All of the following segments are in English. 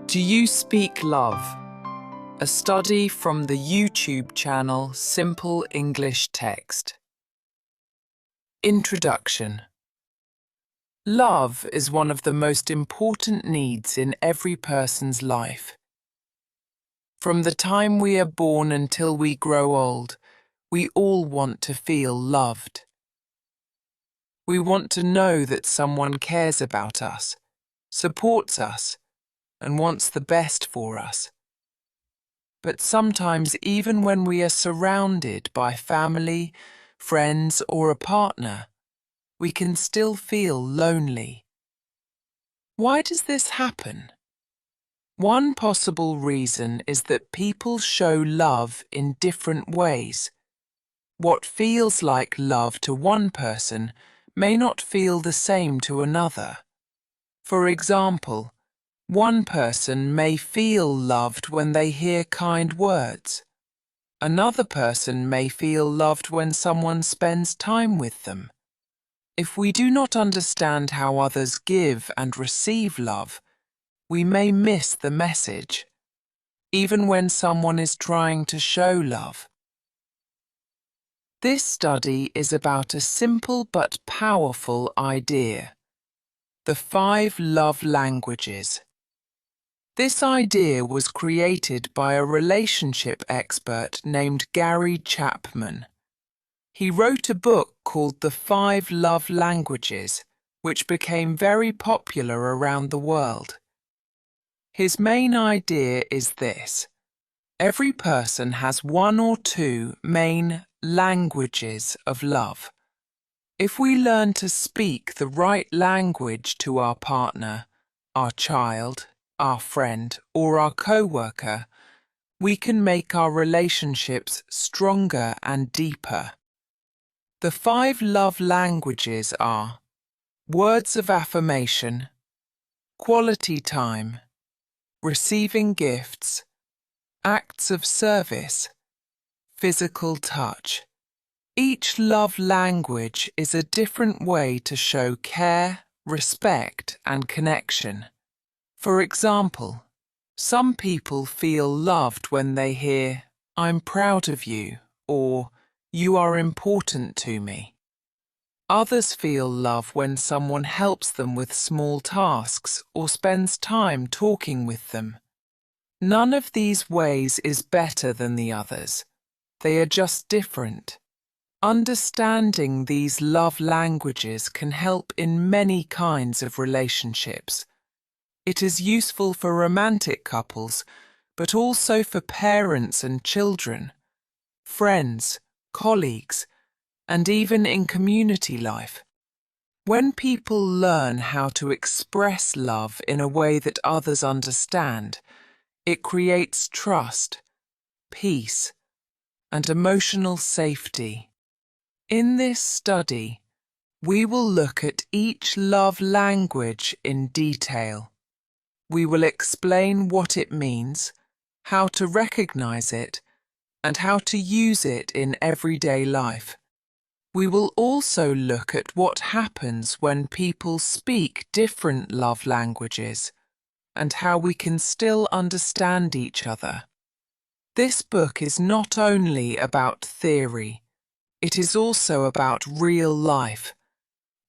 Do you speak love? A study from the YouTube channel Simple English Text. Introduction. Love is one of the most important needs in every person's life. From the time we are born until we grow old, we all want to feel loved. We want to know that someone cares about us, supports us, and wants the best for us. But sometimes, even when we are surrounded by family, friends, or a partner, we can still feel lonely. Why does this happen? One possible reason is that people show love in different ways. What feels like love to one person may not feel the same to another. For example, one person may feel loved when they hear kind words. Another person may feel loved when someone spends time with them. If we do not understand how others give and receive love, we may miss the message, even when someone is trying to show love. This study is about a simple but powerful idea: the 5 love languages. This idea was created by a relationship expert named Gary Chapman. He wrote a book called The 5 Love Languages, which became very popular around the world. His main idea is this: every person has 1 or 2 main languages of love. If we learn to speak the right language to our partner, our child, our friend, or our co-worker, we can make our relationships stronger and deeper. The 5 love languages are words of affirmation, quality time, receiving gifts, acts of service, physical touch. Each love language is a different way to show care, respect, and connection. For example, some people feel loved when they hear, "I'm proud of you," or "You are important to me." Others feel love when someone helps them with small tasks or spends time talking with them. None of these ways is better than the others. They are just different. Understanding these love languages can help in many kinds of relationships. It is useful for romantic couples, but also for parents and children, friends, colleagues, and even in community life. When people learn how to express love in a way that others understand, it creates trust, peace, and emotional safety. In this study, we will look at each love language in detail. We will explain what it means, how to recognize it, and how to use it in everyday life. We will also look at what happens when people speak different love languages, and how we can still understand each other. This book is not only about theory, it is also about real life.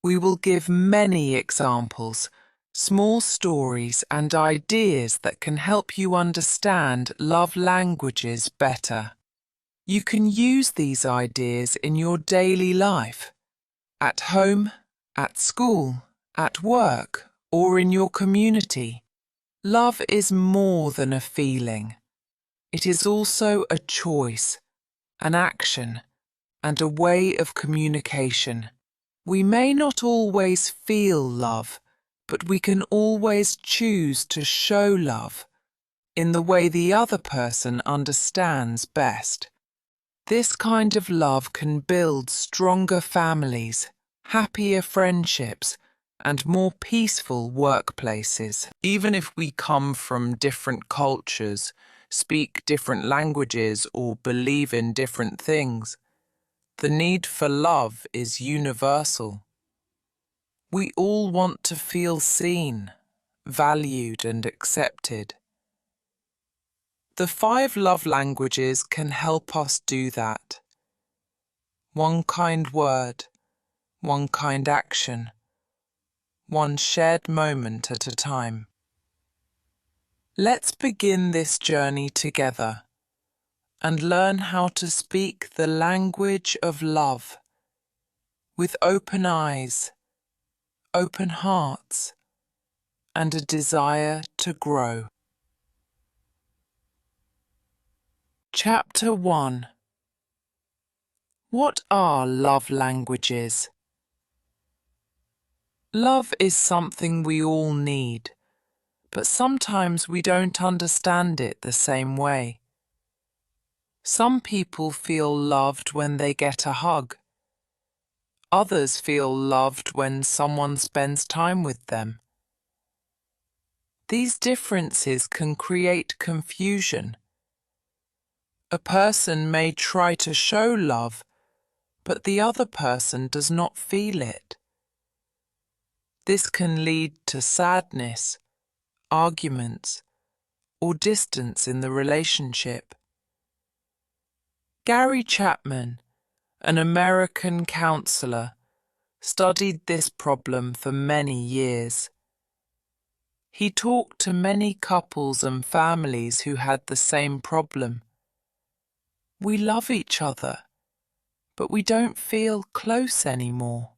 We will give many examples, small stories and ideas that can help you understand love languages better. You can use these ideas in your daily life, at home, at school, at work, or in your community. Love is more than a feeling. It is also a choice, an action, and a way of communication. We may not always feel love, but we can always choose to show love in the way the other person understands best. This kind of love can build stronger families, happier friendships, and more peaceful workplaces. Even if we come from different cultures, speak different languages, or believe in different things, the need for love is universal. We all want to feel seen, valued, and accepted. The 5 love languages can help us do that. One kind word, one kind action, one shared moment at a time. Let's begin this journey together and learn how to speak the language of love with open eyes, open hearts, and a desire to grow. Chapter 1. What are love languages? Love is something we all need, but sometimes we don't understand it the same way. Some people feel loved when they get a hug. Others feel loved when someone spends time with them. These differences can create confusion. A person may try to show love, but the other person does not feel it. This can lead to sadness, arguments, or distance in the relationship. Gary Chapman, an American counselor, studied this problem for many years. He talked to many couples and families who had the same problem. We love each other, but we don't feel close anymore.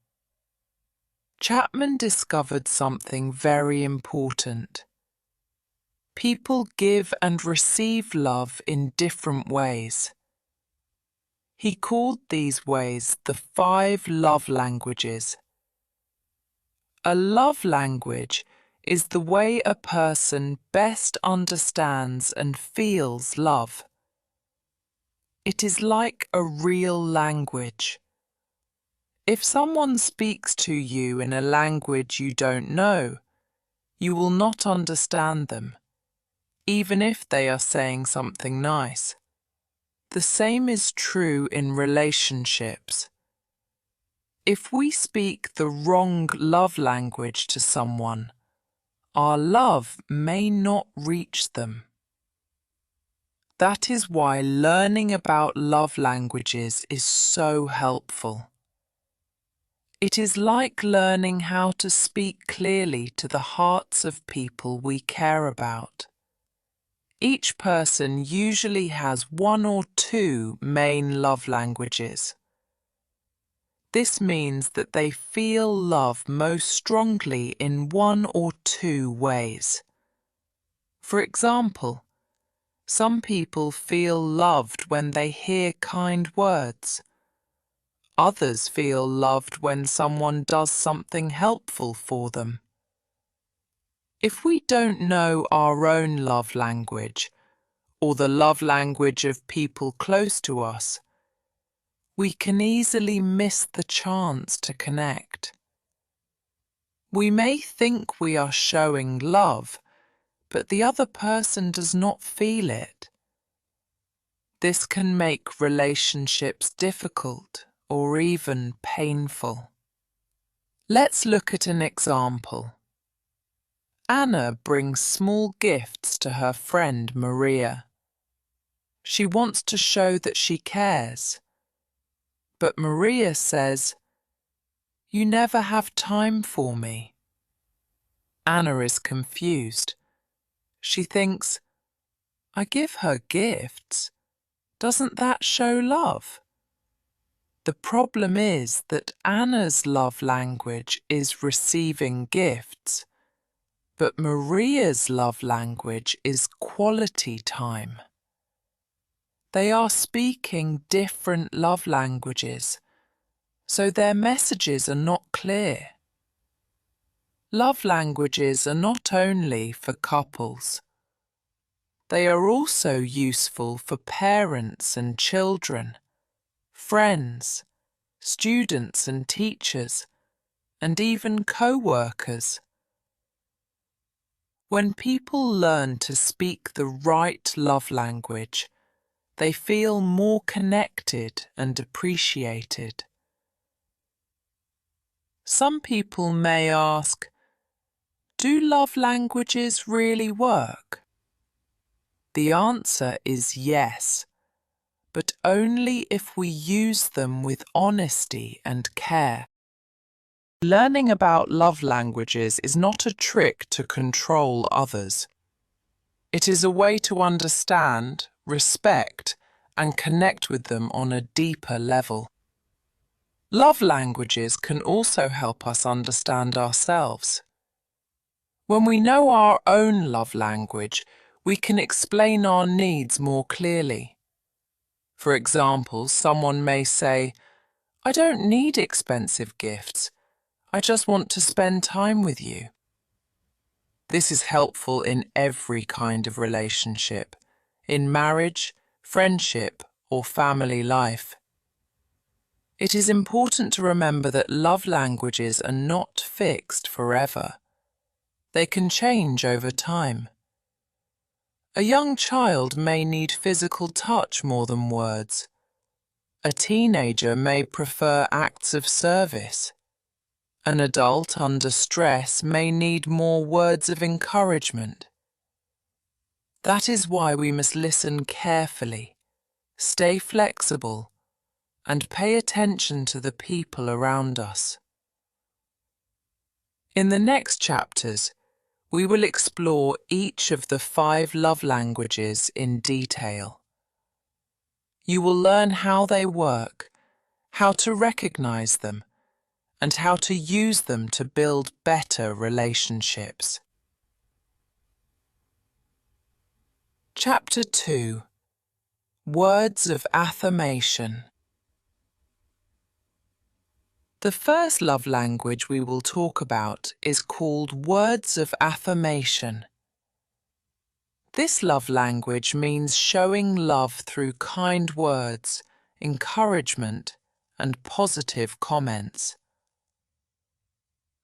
Chapman discovered something very important. People give and receive love in different ways. He called these ways the 5 love languages. A love language is the way a person best understands and feels love. It is like a real language. If someone speaks to you in a language you don't know, you will not understand them, even if they are saying something nice. The same is true in relationships. If we speak the wrong love language to someone, our love may not reach them. That is why learning about love languages is so helpful. It is like learning how to speak clearly to the hearts of people we care about. Each person usually has 1 or 2 main love languages. This means that they feel love most strongly in 1 or 2 ways. For example, some people feel loved when they hear kind words. Others feel loved when someone does something helpful for them. If we don't know our own love language, or the love language of people close to us, we can easily miss the chance to connect. We may think we are showing love, but the other person does not feel it. This can make relationships difficult or even painful. Let's look at an example. Anna brings small gifts to her friend Maria. She wants to show that she cares. But Maria says, "You never have time for me." Anna is confused. She thinks, "I give her gifts. Doesn't that show love?" The problem is that Anna's love language is receiving gifts, but Maria's love language is quality time. They are speaking different love languages, so their messages are not clear. Love languages are not only for couples. They are also useful for parents and children, friends, students and teachers, and even co-workers. When people learn to speak the right love language, they feel more connected and appreciated. Some people may ask, do love languages really work? The answer is yes, but only if we use them with honesty and care. Learning about love languages is not a trick to control others. It is a way to understand, respect, and connect with them on a deeper level. Love languages can also help us understand ourselves. When we know our own love language, we can explain our needs more clearly. For example, someone may say, "I don't need expensive gifts. I just want to spend time with you." This is helpful in every kind of relationship, in marriage, friendship, or family life. It is important to remember that love languages are not fixed forever. They can change over time. A young child may need physical touch more than words. A teenager may prefer acts of service. An adult under stress may need more words of encouragement. That is why we must listen carefully, stay flexible, and pay attention to the people around us. In the next chapters, we will explore each of the 5 love languages in detail. You will learn how they work, how to recognize them, and how to use them to build better relationships. Chapter 2: Words of Affirmation. The first love language we will talk about is called words of affirmation. This love language means showing love through kind words, encouragement, and positive comments.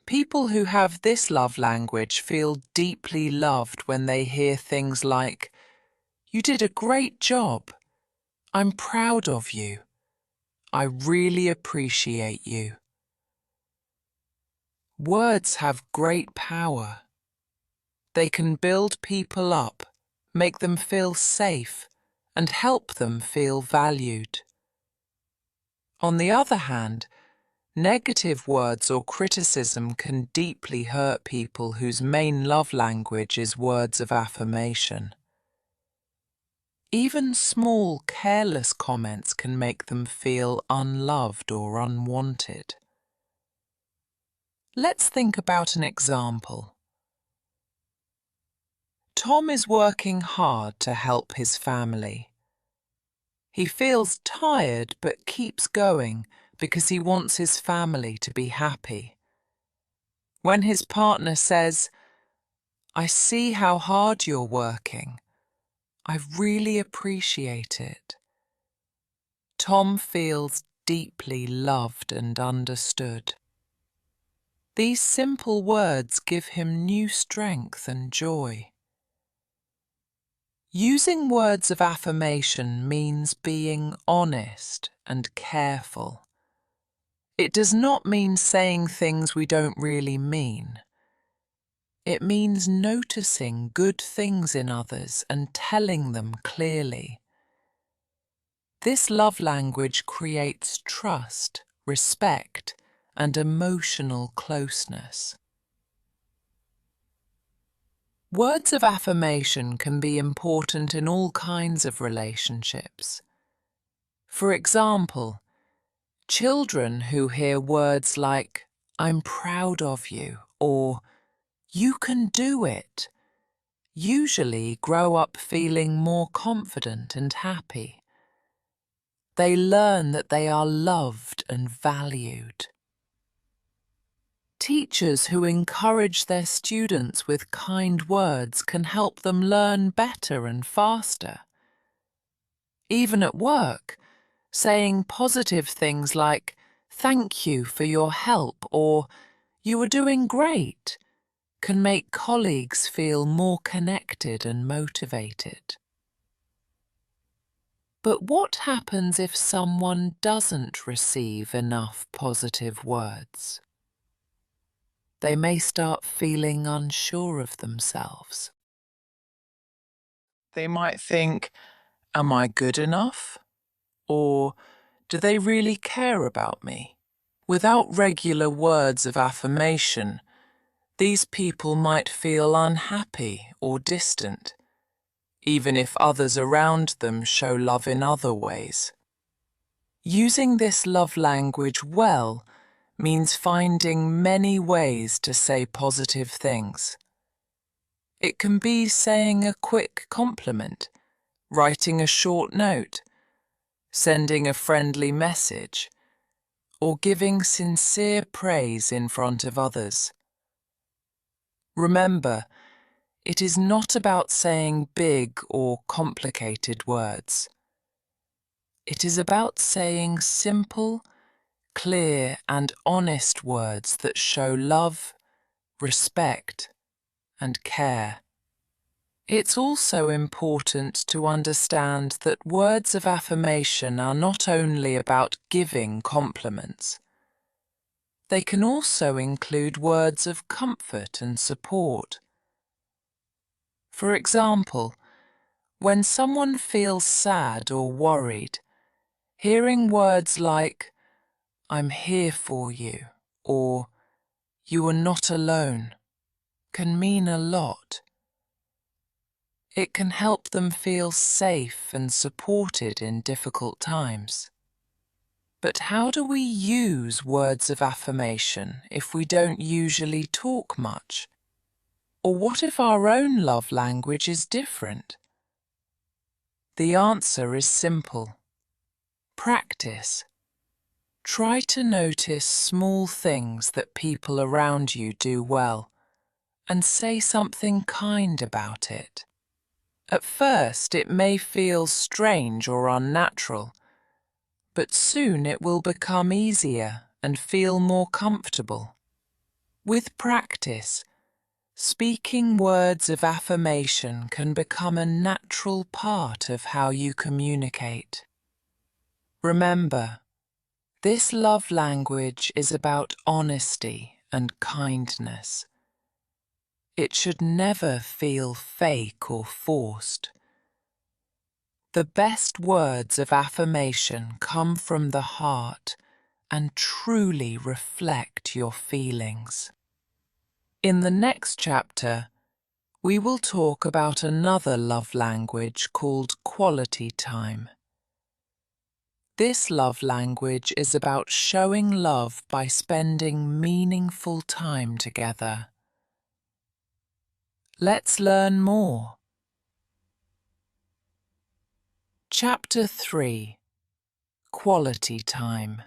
People who have this love language feel deeply loved when they hear things like, "You did a great job. I'm proud of you. I really appreciate you." Words have great power. They can build people up, make them feel safe, and help them feel valued. On the other hand, negative words or criticism can deeply hurt people whose main love language is words of affirmation. Even small, careless comments can make them feel unloved or unwanted. Let's think about an example. Tom is working hard to help his family. He feels tired but keeps going because he wants his family to be happy. When his partner says, "I see how hard you're working. I really appreciate it," Tom feels deeply loved and understood. These simple words give him new strength and joy. Using words of affirmation means being honest and careful. It does not mean saying things we don't really mean. It means noticing good things in others and telling them clearly. This love language creates trust, respect, and emotional closeness. Words of affirmation can be important in all kinds of relationships. For example, children who hear words like, "I'm proud of you," or "You can do it," usually grow up feeling more confident and happy. They learn that they are loved and valued. Teachers who encourage their students with kind words can help them learn better and faster. Even at work, saying positive things like, "Thank you for your help," or "You are doing great," can make colleagues feel more connected and motivated. But what happens if someone doesn't receive enough positive words? They may start feeling unsure of themselves. They might think, am I good enough? Or do they really care about me? Without regular words of affirmation, these people might feel unhappy or distant, even if others around them show love in other ways. Using this love language well means finding many ways to say positive things. It can be saying a quick compliment, writing a short note, sending a friendly message, or giving sincere praise in front of others. Remember, it is not about saying big or complicated words. It is about saying simple, clear and honest words that show love, respect and care. It's also important to understand that words of affirmation are not only about giving compliments. They can also include words of comfort and support. For example, when someone feels sad or worried, hearing words like, "I'm here for you," or "You are not alone," can mean a lot. It can help them feel safe and supported in difficult times. But how do we use words of affirmation if we don't usually talk much? Or what if our own love language is different? The answer is simple. Practice. Try to notice small things that people around you do well and say something kind about it. At first, it may feel strange or unnatural, but soon it will become easier and feel more comfortable. With practice, speaking words of affirmation can become a natural part of how you communicate. Remember, this love language is about honesty and kindness. It should never feel fake or forced. The best words of affirmation come from the heart and truly reflect your feelings. In the next chapter, we will talk about another love language called quality time. This love language is about showing love by spending meaningful time together. Let's learn more. Chapter 3. Quality time.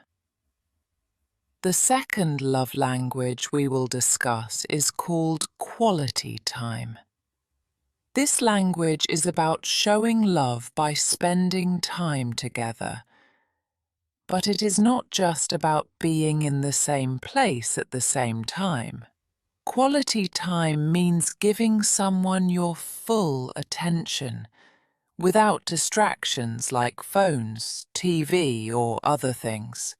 The second love language we will discuss is called quality time. This language is about showing love by spending time together. But it is not just about being in the same place at the same time. Quality time means giving someone your full attention, without distractions like phones, TV, or other things.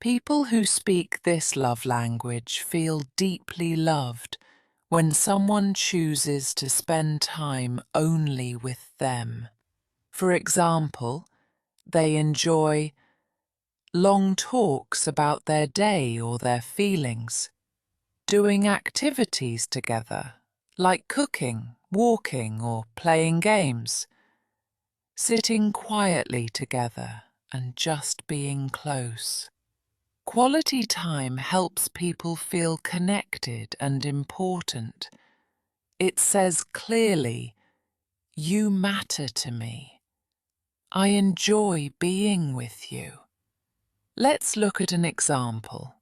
People who speak this love language feel deeply loved when someone chooses to spend time only with them. For example, they enjoy long talks about their day or their feelings, doing activities together, like cooking, walking, or playing games, sitting quietly together and just being close. Quality time helps people feel connected and important. It says clearly, "You matter to me. I enjoy being with you." Let's look at an example.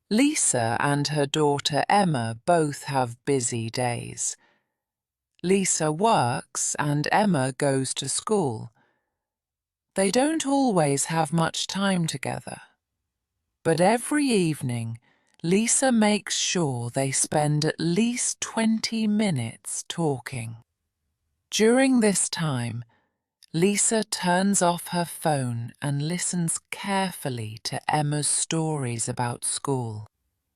Lisa and her daughter Emma both have busy days. Lisa works and Emma goes to school. They don't always have much time together. But every evening, Lisa makes sure they spend at least 20 minutes talking. During this time, Lisa turns off her phone and listens carefully to Emma's stories about school.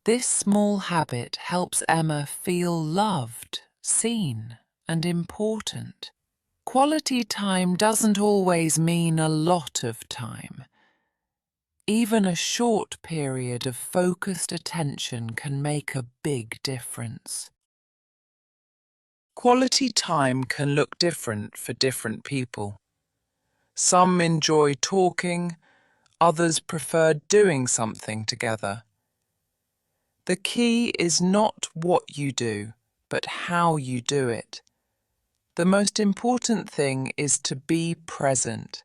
This small habit helps Emma feel loved, seen, and important. Quality time doesn't always mean a lot of time. Even a short period of focused attention can make a big difference. Quality time can look different for different people. Some enjoy talking, others prefer doing something together. The key is not what you do, but how you do it. The most important thing is to be present,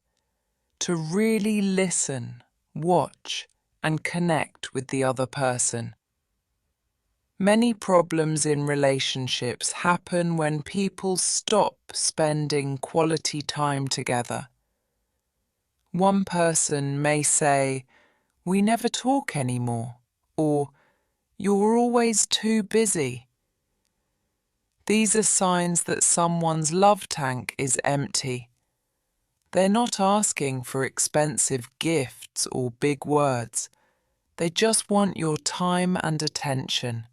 to really listen, watch, and connect with the other person. Many problems in relationships happen when people stop spending quality time together. One person may say, "We never talk anymore," or "You're always too busy." These are signs that someone's love tank is empty. They're not asking for expensive gifts or big words. They just want your time and attention.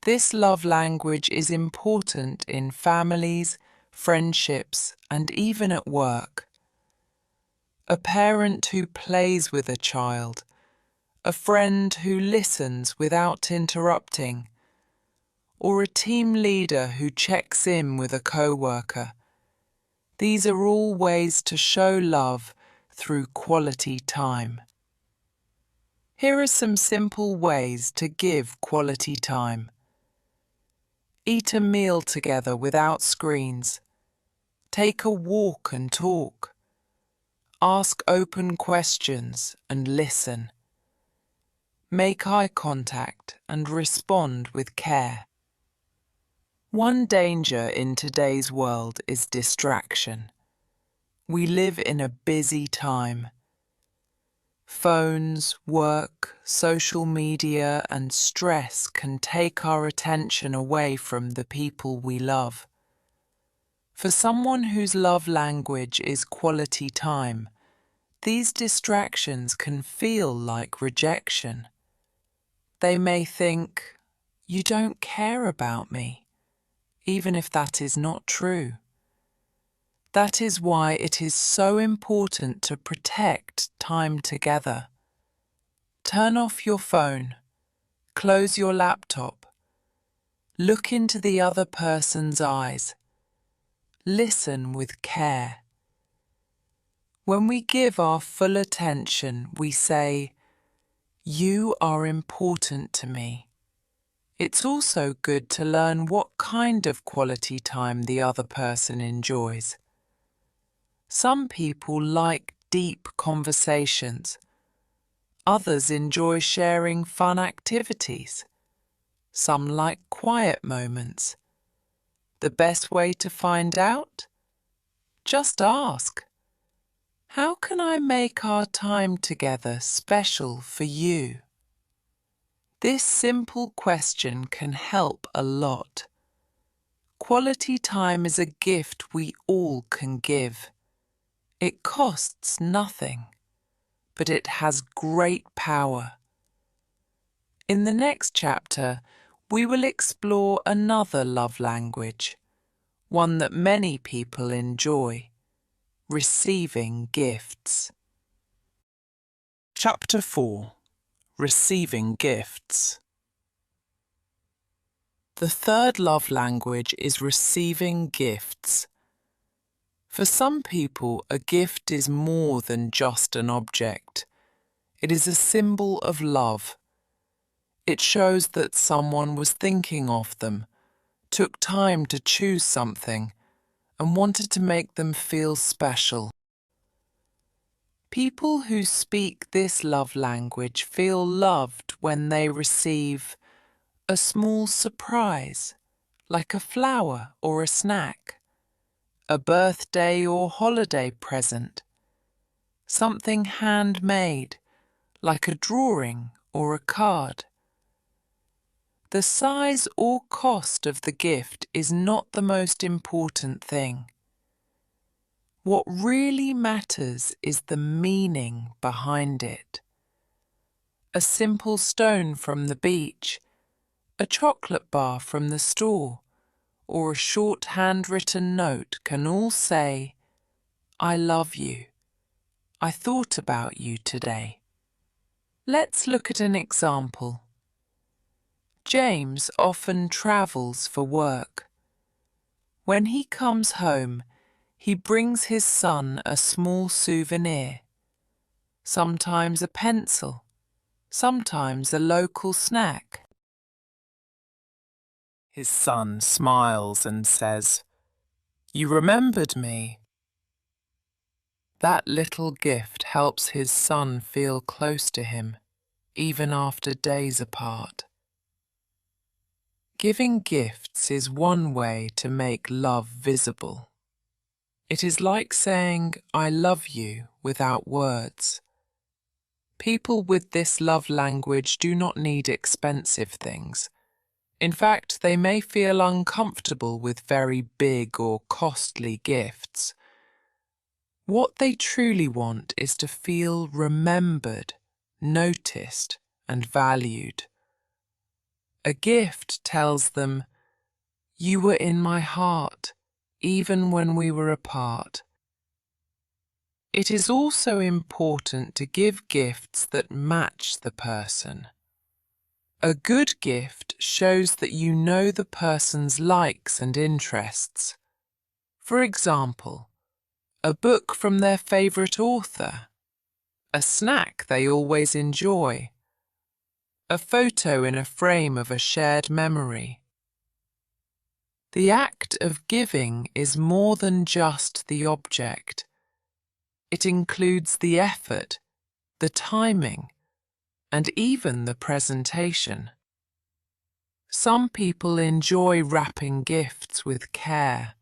This love language is important in families, friendships, and even at work. A parent who plays with a child, a friend who listens without interrupting, or a team leader who checks in with a co-worker. These are all ways to show love through quality time. Here are some simple ways to give quality time. Eat a meal together without screens. Take a walk and talk. Ask open questions and listen. Make eye contact and respond with care. One danger in today's world is distraction. We live in a busy time. Phones, work, social media, and stress can take our attention away from the people we love. For someone whose love language is quality time, these distractions can feel like rejection. They may think, "You don't care about me," even if that is not true. That is why it is so important to protect time together. Turn off your phone, close your laptop, look into the other person's eyes, listen with care. When we give our full attention, we say, "You are important to me." It's also good to learn what kind of quality time the other person enjoys. Some people like deep conversations. Others enjoy sharing fun activities. Some like quiet moments. The best way to find out? Just ask. How can I make our time together special for you? This simple question can help a lot. Quality time is a gift we all can give. It costs nothing, but it has great power. In the next chapter, we will explore another love language, one that many people enjoy: receiving gifts. Chapter 4: Receiving Gifts. The third love language is receiving gifts. For some people, a gift is more than just an object. It is a symbol of love. It shows that someone was thinking of them, took time to choose something, and wanted to make them feel special. People who speak this love language feel loved when they receive a small surprise, like a flower or a snack, a birthday or holiday present, something handmade, like a drawing or a card. The size or cost of the gift is not the most important thing. What really matters is the meaning behind it. A simple stone from the beach, a chocolate bar from the store, or a short handwritten note can all say, "I love you. I thought about you today." Let's look at an example. James often travels for work. When he comes home, he brings his son a small souvenir, sometimes a pencil, sometimes a local snack. His son smiles and says, "You remembered me." That little gift helps his son feel close to him, even after days apart. Giving gifts is one way to make love visible. It is like saying, "I love you," without words. People with this love language do not need expensive things. In fact, they may feel uncomfortable with very big or costly gifts. What they truly want is to feel remembered, noticed, and valued. A gift tells them, "You were in my heart, even when we were apart." It is also important to give gifts that match the person. A good gift shows that you know the person's likes and interests. For example, a book from their favourite author, a snack they always enjoy, a photo in a frame of a shared memory. The act of giving is more than just the object. It includes the effort, the timing, and even the presentation. Some people enjoy wrapping gifts with care.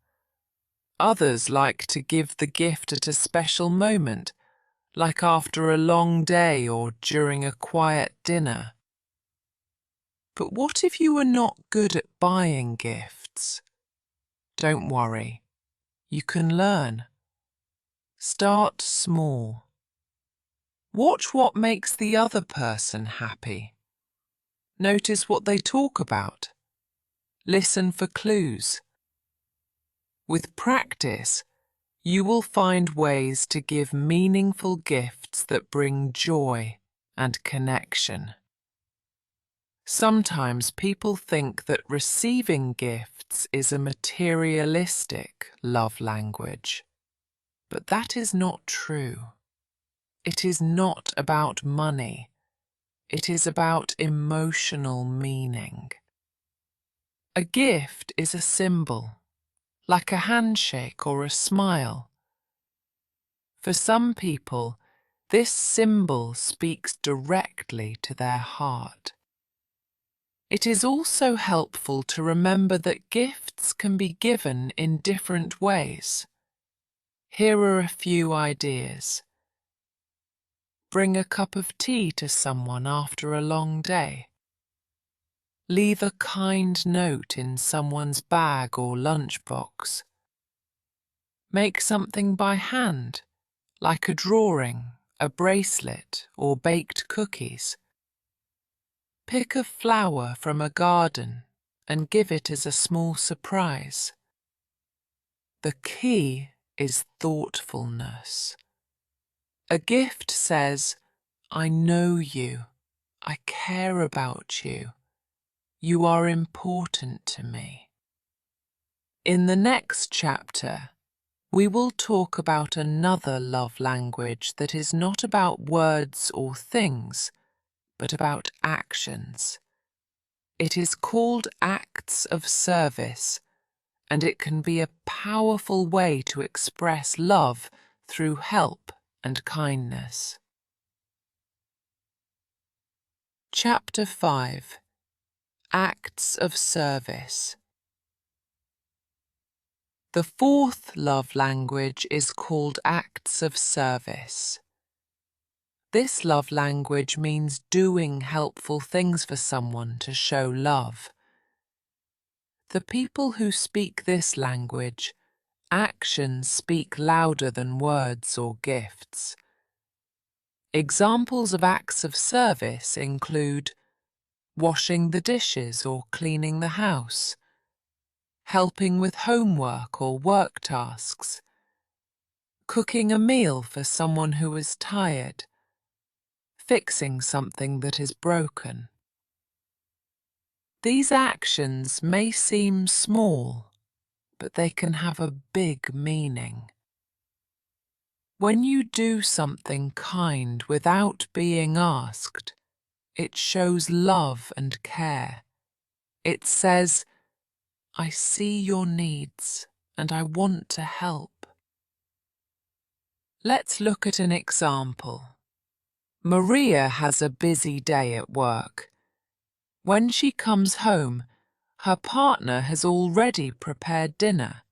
Others like to give the gift at a special moment, like after a long day or during a quiet dinner. But what if you are not good at buying gifts? Don't worry, you can learn. Start small. Watch what makes the other person happy. Notice what they talk about. Listen for clues. With practice, you will find ways to give meaningful gifts that bring joy and connection. Sometimes people think that receiving gifts is a materialistic love language, but that is not true. It is not about money. It is about emotional meaning. A gift is a symbol, like a handshake or a smile. For some people, this symbol speaks directly to their heart. It is also helpful to remember that gifts can be given in different ways. Here are a few ideas. Bring a cup of tea to someone after a long day. Leave a kind note in someone's bag or lunchbox. Make something by hand, like a drawing, a bracelet, or baked cookies. Pick a flower from a garden and give it as a small surprise. The key is thoughtfulness. A gift says, "I know you. I care about you. You are important to me." In the next chapter, we will talk about another love language that is not about words or things, but about actions. It is called acts of service, and it can be a powerful way to express love through help and kindness. Chapter 5. Acts of Service. The fourth love language is called acts of service. This love language means doing helpful things for someone to show love. The people who speak this language, actions speak louder than words or gifts. Examples of acts of service include washing the dishes or cleaning the house, helping with homework or work tasks, cooking a meal for someone who is tired, fixing something that is broken. These actions may seem small, but they can have a big meaning. When you do something kind without being asked, it shows love and care. It says, "I see your needs and I want to help." Let's look at an example. Maria has a busy day at work. When she comes home, her partner has already prepared dinner.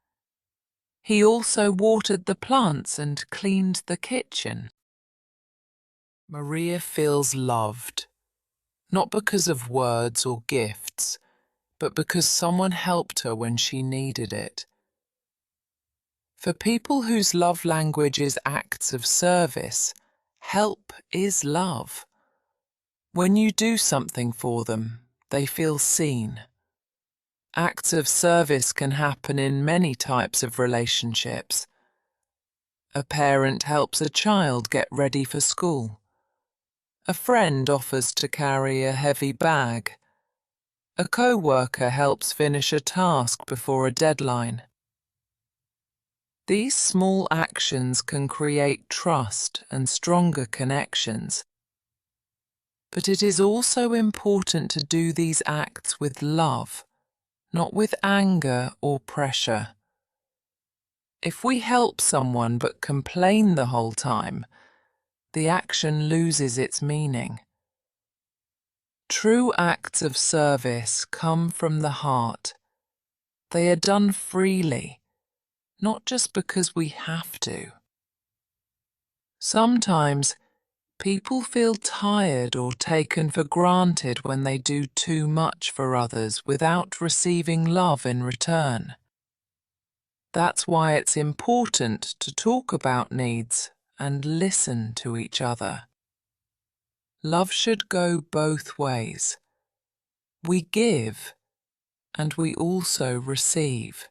He also watered the plants and cleaned the kitchen. Maria feels loved, not because of words or gifts, but because someone helped her when she needed it. For people whose love language is acts of service, help is love. When you do something for them, they feel seen. Acts of service can happen in many types of relationships. A parent helps a child get ready for school. A friend offers to carry a heavy bag. A co-worker helps finish a task before a deadline. These small actions can create trust and stronger connections. But it is also important to do these acts with love, not with anger or pressure. If we help someone but complain the whole time, the action loses its meaning. True acts of service come from the heart. They are done freely, not just because we have to. Sometimes, people feel tired or taken for granted when they do too much for others without receiving love in return. That's why it's important to talk about needs and listen to each other. Love should go both ways. We give, and we also receive.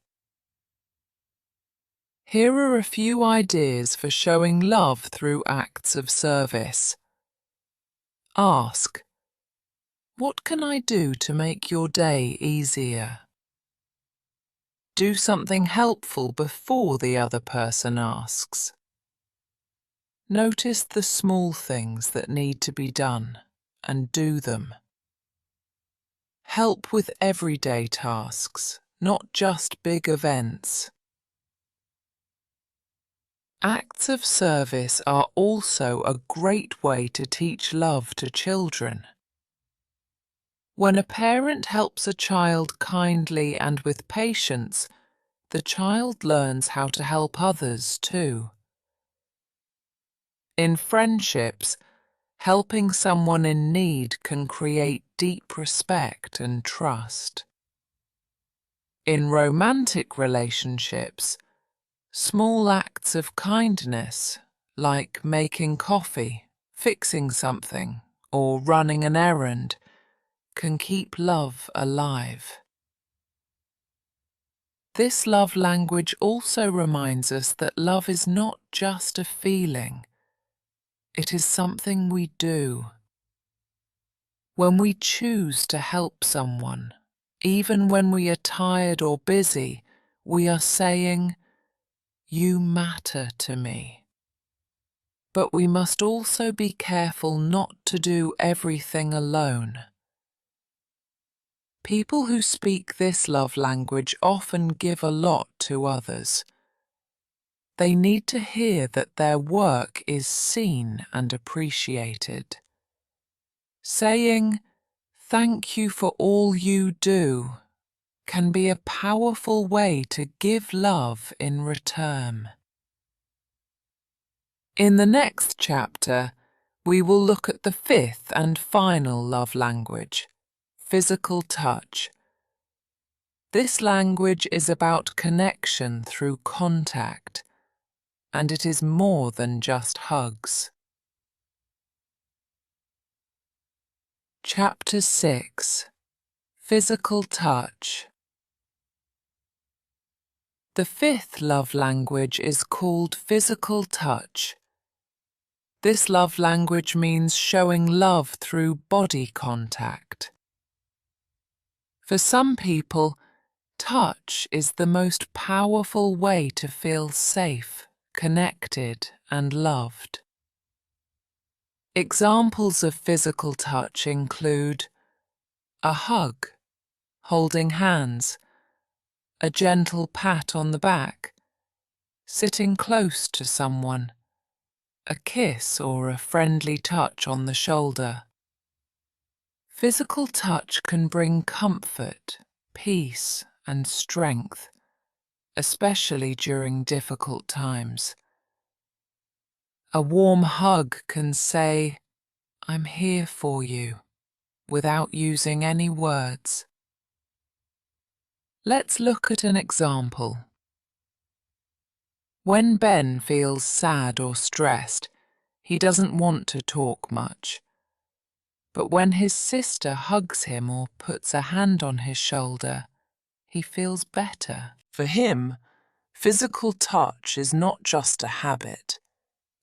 Here are a few ideas for showing love through acts of service. Ask, "What can I do to make your day easier?" Do something helpful before the other person asks. Notice the small things that need to be done and do them. Help with everyday tasks, not just big events. Acts of service are also a great way to teach love to children. When a parent helps a child kindly and with patience, the child learns how to help others too. In friendships, helping someone in need can create deep respect and trust. In romantic relationships, small acts of kindness, like making coffee, fixing something, or running an errand, can keep love alive. This love language also reminds us that love is not just a feeling. It is something we do. When we choose to help someone, even when we are tired or busy, we are saying, "You matter to me." But we must also be careful not to do everything alone. People who speak this love language often give a lot to others. They need to hear that their work is seen and appreciated. Saying, "Thank you for all you do," can be a powerful way to give love in return. In the next chapter, we will look at the fifth and final love language, physical touch. This language is about connection through contact, and it is more than just hugs. Chapter 6. Physical touch. The fifth love language is called physical touch. This love language means showing love through body contact. For some people, touch is the most powerful way to feel safe, connected, and loved. Examples of physical touch include a hug, holding hands, a gentle pat on the back, sitting close to someone, a kiss or a friendly touch on the shoulder. Physical touch can bring comfort, peace, and strength, especially during difficult times. A warm hug can say, "I'm here for you," without using any words. Let's look at an example. When Ben feels sad or stressed, he doesn't want to talk much. But when his sister hugs him or puts a hand on his shoulder, he feels better. For him, physical touch is not just a habit.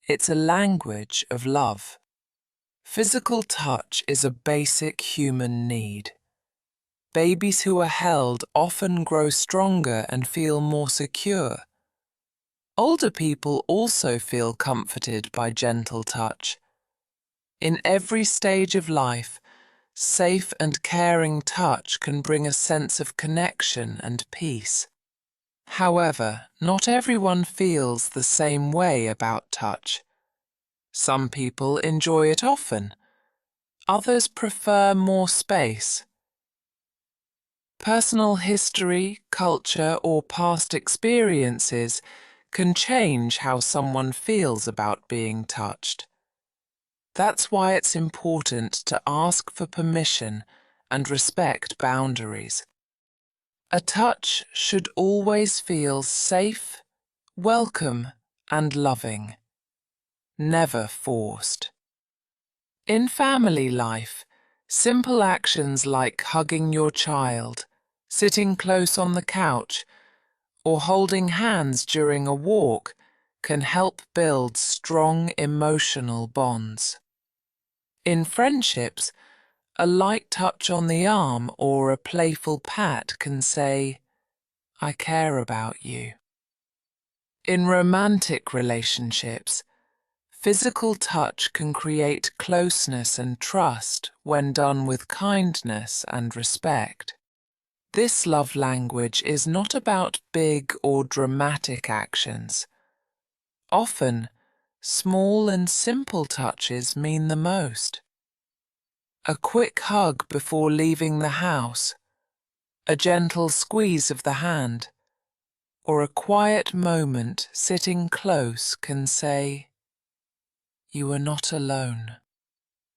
It's a language of love. Physical touch is a basic human need. Babies who are held often grow stronger and feel more secure. Older people also feel comforted by gentle touch. In every stage of life, safe and caring touch can bring a sense of connection and peace. However, not everyone feels the same way about touch. Some people enjoy it often. Others prefer more space. Personal history, culture, or past experiences can change how someone feels about being touched. That's why it's important to ask for permission and respect boundaries. A touch should always feel safe, welcome, and loving, never forced. In family life, simple actions like hugging your child, sitting close on the couch, or holding hands during a walk can help build strong emotional bonds. In friendships, a light touch on the arm or a playful pat can say, "I care about you." In romantic relationships, physical touch can create closeness and trust when done with kindness and respect. This love language is not about big or dramatic actions. Often, small and simple touches mean the most. A quick hug before leaving the house, a gentle squeeze of the hand, or a quiet moment sitting close can say, "You are not alone."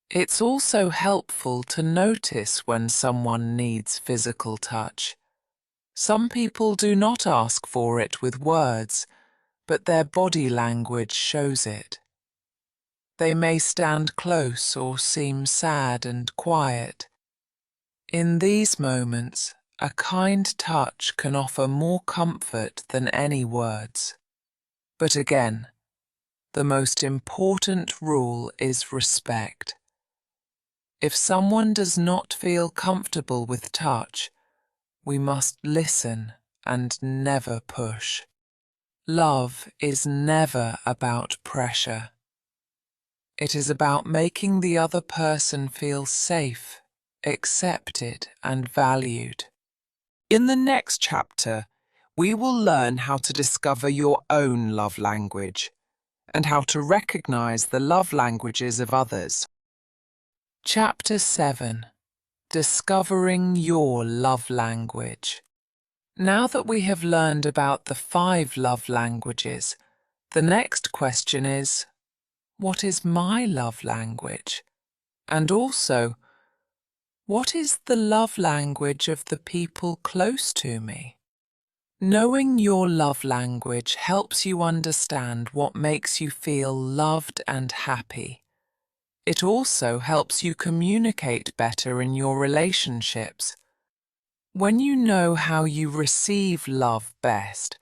It's also helpful to notice when someone needs physical touch. Some people do not ask for it with words, but their body language shows it. They may stand close or seem sad and quiet. In these moments, a kind touch can offer more comfort than any words. But again, the most important rule is respect. If someone does not feel comfortable with touch, we must listen and never push. Love is never about pressure. It is about making the other person feel safe, accepted, and valued. In the next chapter, we will learn how to discover your own love language and how to recognize the love languages of others. Chapter 7. Discovering your love language. Now that we have learned about the 5 love languages, the next question is, what is my love language? And also, what is the love language of the people close to me? Knowing your love language helps you understand what makes you feel loved and happy. It also helps you communicate better in your relationships. When you know how you receive love best,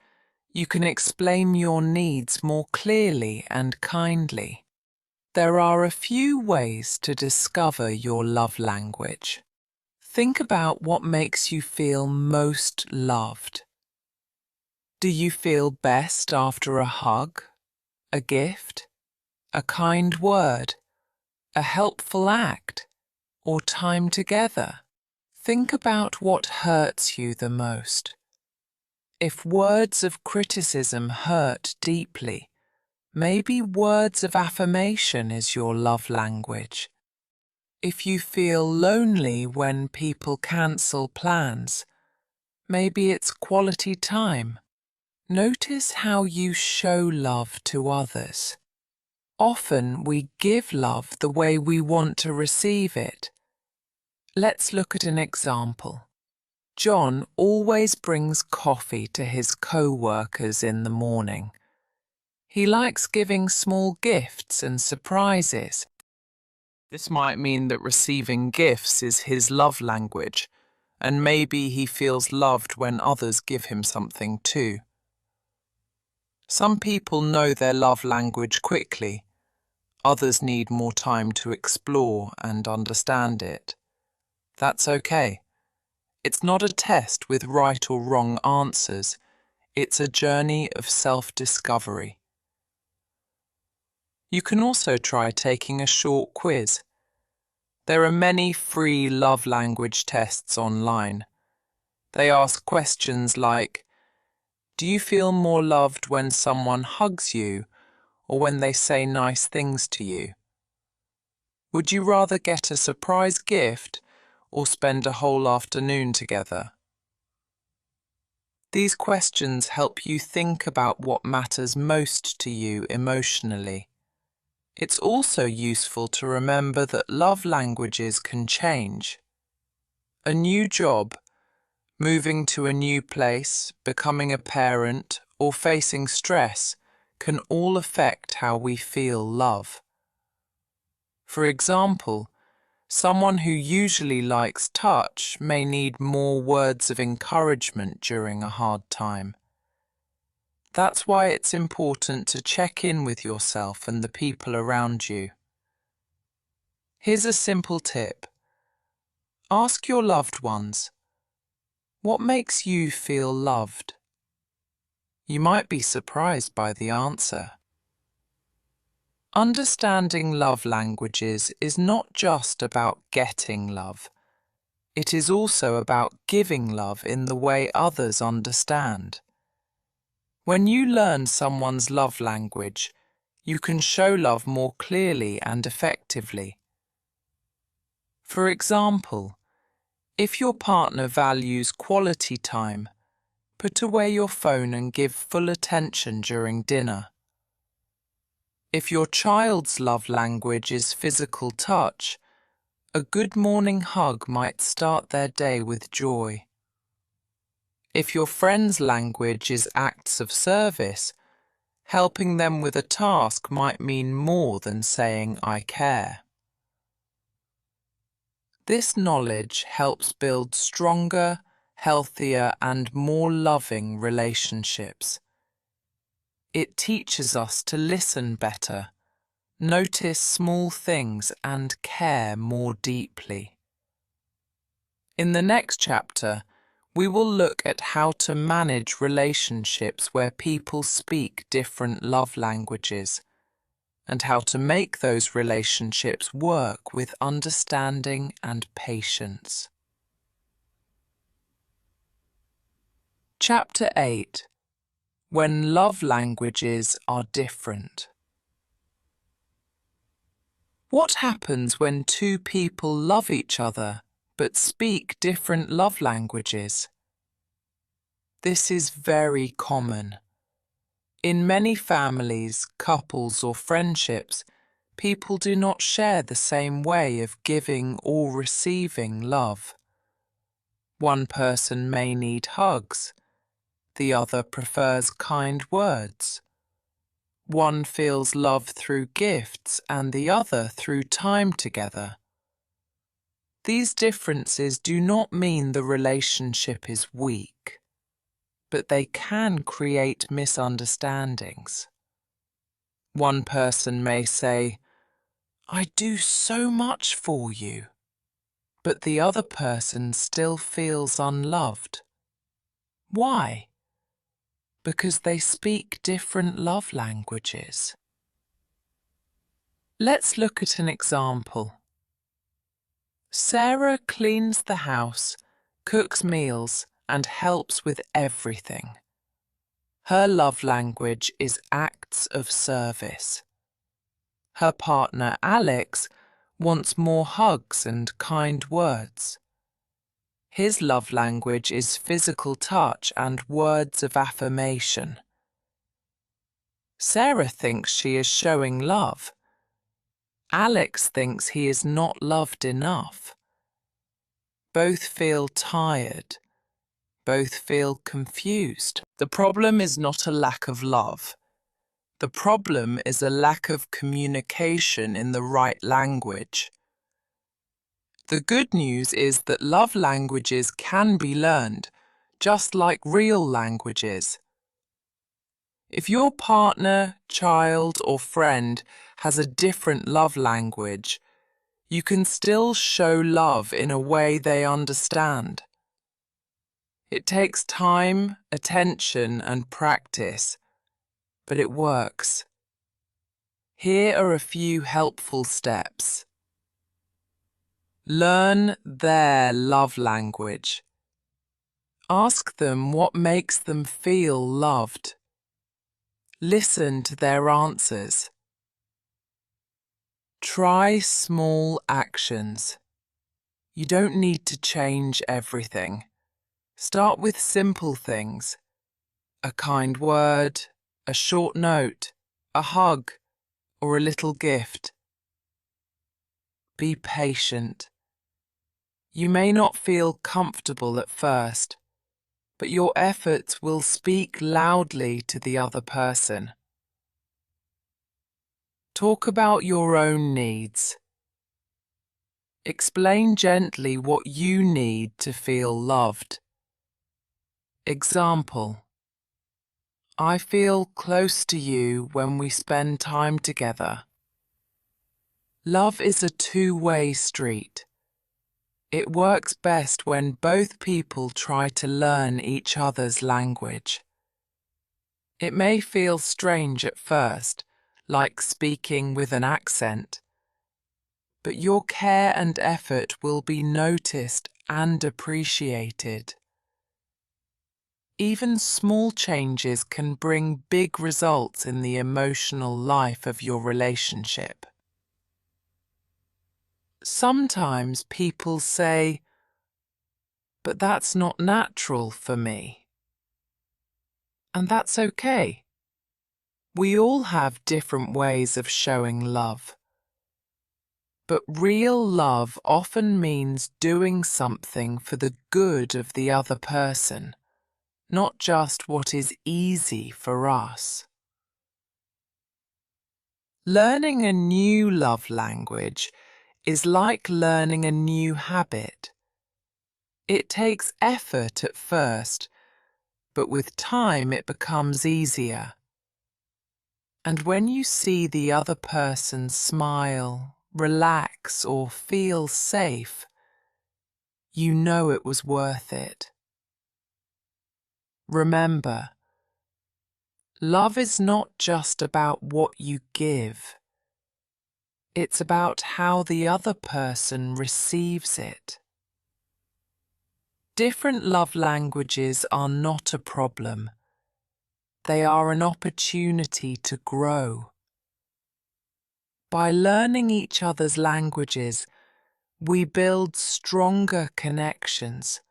You can explain your needs more clearly and kindly. There are a few ways to discover your love language. Think about what makes you feel most loved. Do you feel best after a hug, a gift, a kind word, a helpful act, or time together? Think about what hurts you the most. If words of criticism hurt deeply, maybe words of affirmation is your love language. If you feel lonely when people cancel plans, maybe it's quality time. Notice how you show love to others. Often we give love the way we want to receive it. Let's look at an example. John always brings coffee to his co-workers in the morning. He likes giving small gifts and surprises. This might mean that receiving gifts is his love language, and maybe he feels loved when others give him something too. Some people know their love language quickly. Others need more time to explore and understand it. That's okay. It's not a test with right or wrong answers. It's a journey of self-discovery. You can also try taking a short quiz. There are many free love language tests online. They ask questions like, do you feel more loved when someone hugs you or when they say nice things to you? Would you rather get a surprise gift or spend a whole afternoon together? These questions help you think about what matters most to you emotionally. It's also useful to remember that love languages can change. A new job, moving to a new place, becoming a parent, or facing stress can all affect how we feel love. For example, someone who usually likes touch may need more words of encouragement during a hard time. That's why it's important to check in with yourself and the people around you. Here's a simple tip. Ask your loved ones, what makes you feel loved? You might be surprised by the answer. Understanding love languages is not just about getting love. It is also about giving love in the way others understand. When you learn someone's love language, you can show love more clearly and effectively. For example, if your partner values quality time, put away your phone and give full attention during dinner. If your child's love language is physical touch, a good morning hug might start their day with joy. If your friend's language is acts of service, helping them with a task might mean more than saying "I care." This knowledge helps build stronger, healthier, and more loving relationships. It teaches us to listen better, notice small things, and care more deeply. In the next chapter, we will look at how to manage relationships where people speak different love languages, and how to make those relationships work with understanding and patience. Chapter 8. When love languages are different. What happens when two people love each other but speak different love languages? This is very common. In many families, couples, or friendships, people do not share the same way of giving or receiving love. One person may need hugs. The other prefers kind words. One feels love through gifts and the other through time together. These differences do not mean the relationship is weak. but they can create misunderstandings. One person may say, "I do so much for you," but the other person still feels unloved. Why? Because they speak different love languages. Let's look at an example. Sarah cleans the house, cooks meals, and helps with everything. Her love language is acts of service. Her partner, Alex, wants more hugs and kind words. His love language is physical touch and words of affirmation. Sarah thinks she is showing love. Alex thinks he is not loved enough. Both feel tired. Both feel confused. The problem is not a lack of love. The problem is a lack of communication in the right language. The good news is that love languages can be learned, just like real languages. If your partner, child, or friend has a different love language, you can still show love in a way they understand. It takes time, attention, and practice, but it works. Here are a few helpful steps. Learn their love language. Ask them what makes them feel loved. Listen to their answers. Try small actions. You don't need to change everything. Start with simple things. A kind word, a short note, a hug, or a little gift. Be patient. You may not feel comfortable at first, but your efforts will speak loudly to the other person. Talk about your own needs. Explain gently what you need to feel loved. Example: I feel close to you when we spend time together. Love is a two-way street. It works best when both people try to learn each other's language. It may feel strange at first, like speaking with an accent, but your care and effort will be noticed and appreciated. Even small changes can bring big results in the emotional life of your relationship. Sometimes people say, "But that's not natural for me." And that's okay. We all have different ways of showing love. But real love often means doing something for the good of the other person, not just what is easy for us. Learning a new love language is like learning a new habit. It takes effort at first, but with time it becomes easier. And when you see the other person smile, relax, or feel safe, you know it was worth it. Remember, love is not just about what you give. It's about how the other person receives it. Different love languages are not a problem. They are an opportunity to grow. By learning each other's languages, we build stronger connections,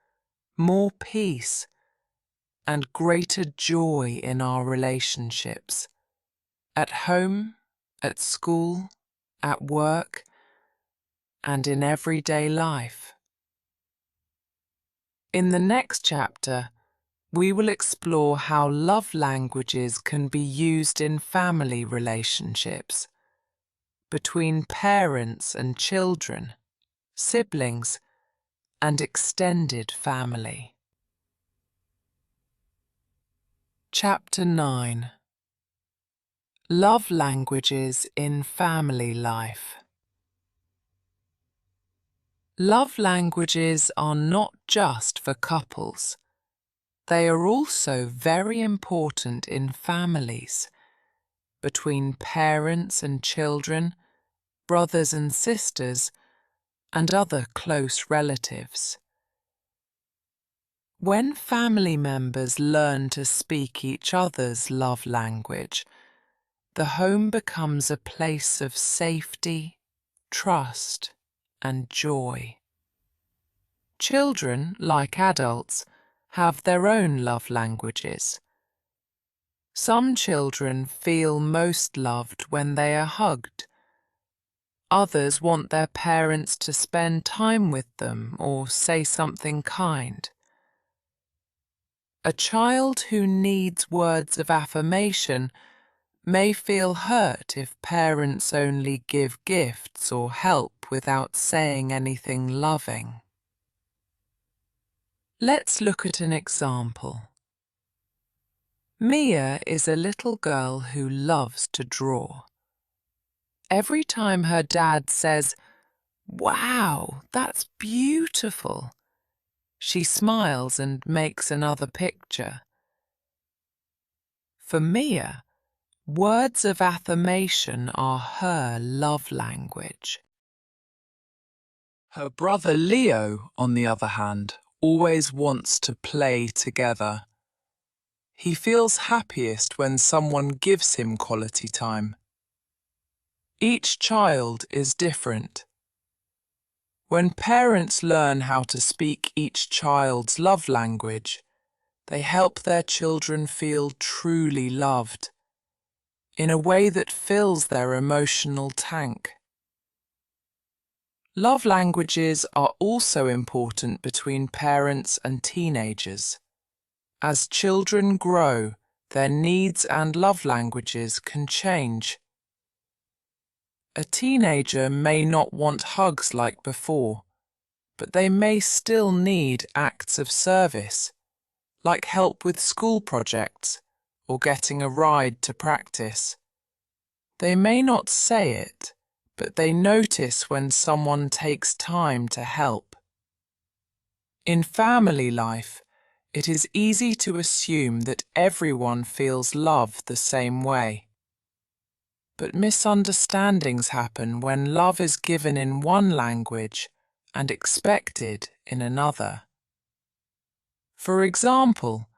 more peace, and greater joy in our relationships. At home, at school, at work, and in everyday life. In the next chapter, we will explore how love languages can be used in family relationships, between parents and children, siblings, and extended family. Chapter 9. Love Languages in Family Life. Love languages are not just for couples. They are also very important in families, between parents and children, brothers and sisters, and other close relatives. When family members learn to speak each other's love language, the home becomes a place of safety, trust, and joy. Children, like adults, have their own love languages. Some children feel most loved when they are hugged. Others want their parents to spend time with them or say something kind. A child who needs words of affirmation may feel hurt if parents only give gifts or help without saying anything loving. Let's look at an example. Mia is a little girl who loves to draw. Every time her dad says, "Wow, that's beautiful," she smiles and makes another picture. For Mia, words of affirmation are her love language. Her brother Leo, on the other hand, always wants to play together. He feels happiest when someone gives him quality time. Each child is different. When parents learn how to speak each child's love language, they help their children feel truly loved, in a way that fills their emotional tank. Love languages are also important between parents and teenagers. As children grow, their needs and love languages can change. A teenager may not want hugs like before, but they may still need acts of service, like help with school projects or getting a ride to practice. They may not say it, but they notice when someone takes time to help. In family life, it is easy to assume that everyone feels love the same way. But misunderstandings happen when love is given in one language and expected in another. For example,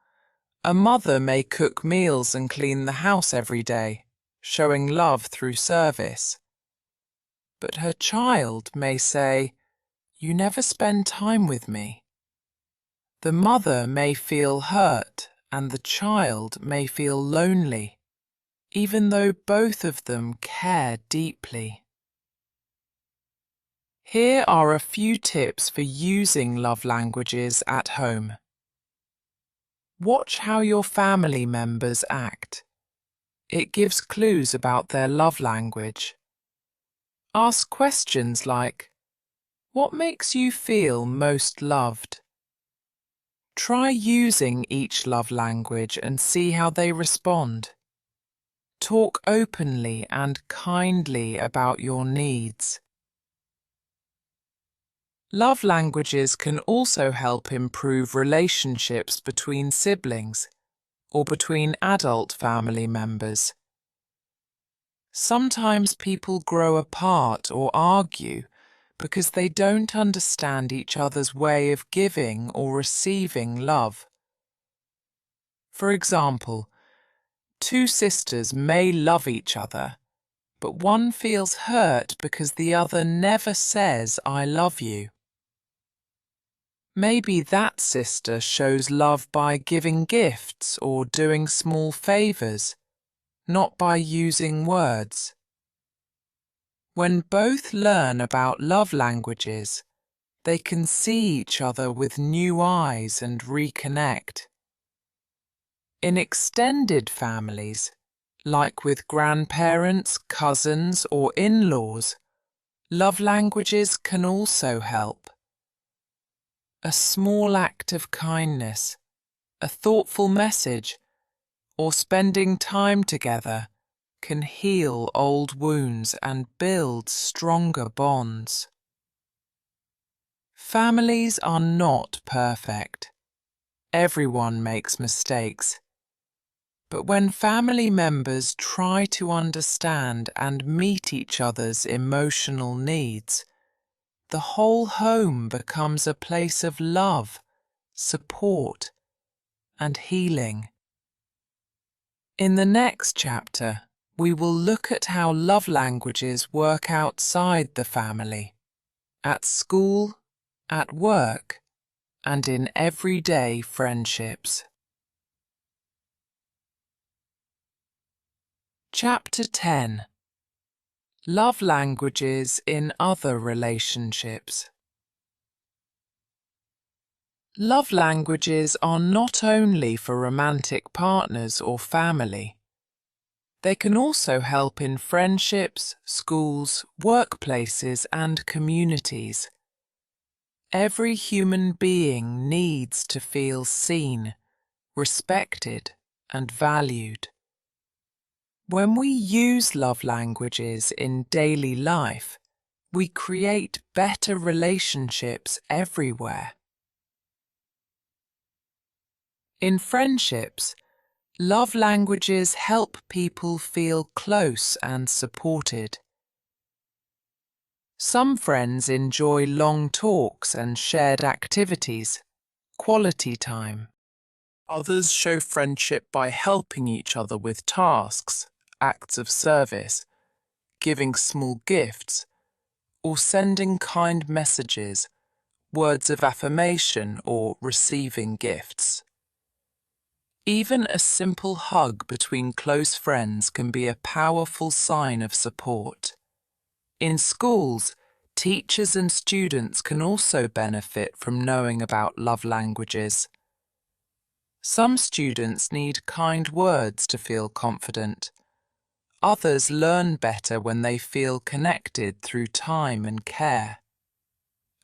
a mother may cook meals and clean the house every day, showing love through service. But her child may say, "You never spend time with me." The mother may feel hurt and the child may feel lonely, even though both of them care deeply. Here are a few tips for using love languages at home. Watch how your family members act. It gives clues about their love language. Ask questions like, "What makes you feel most loved?" Try using each love language and see how they respond. Talk openly and kindly about your needs. Love languages can also help improve relationships between siblings or between adult family members. Sometimes people grow apart or argue because they don't understand each other's way of giving or receiving love. For example, two sisters may love each other, but one feels hurt because the other never says, "I love you." Maybe that sister shows love by giving gifts or doing small favors, not by using words. When both learn about love languages, they can see each other with new eyes and reconnect. In extended families, like with grandparents, cousins, or in-laws, love languages can also help. A small act of kindness, a thoughtful message, or spending time together can heal old wounds and build stronger bonds. Families are not perfect. Everyone makes mistakes. But when family members try to understand and meet each other's emotional needs, the whole home becomes a place of love, support, and healing. In the next chapter, we will look at how love languages work outside the family, at school, at work, and in everyday friendships. Chapter 10. Love languages in other relationships. Love languages are not only for romantic partners or family. They can also help in friendships, schools, workplaces, and communities. Every human being needs to feel seen, respected, and valued. When we use love languages in daily life, we create better relationships everywhere. In friendships, love languages help people feel close and supported. Some friends enjoy long talks and shared activities, quality time. Others show friendship by helping each other with tasks, acts of service, giving small gifts, or sending kind messages, words of affirmation, or receiving gifts. Even a simple hug between close friends can be a powerful sign of support. In schools, teachers and students can also benefit from knowing about love languages. Some students need kind words to feel confident. Others learn better when they feel connected through time and care.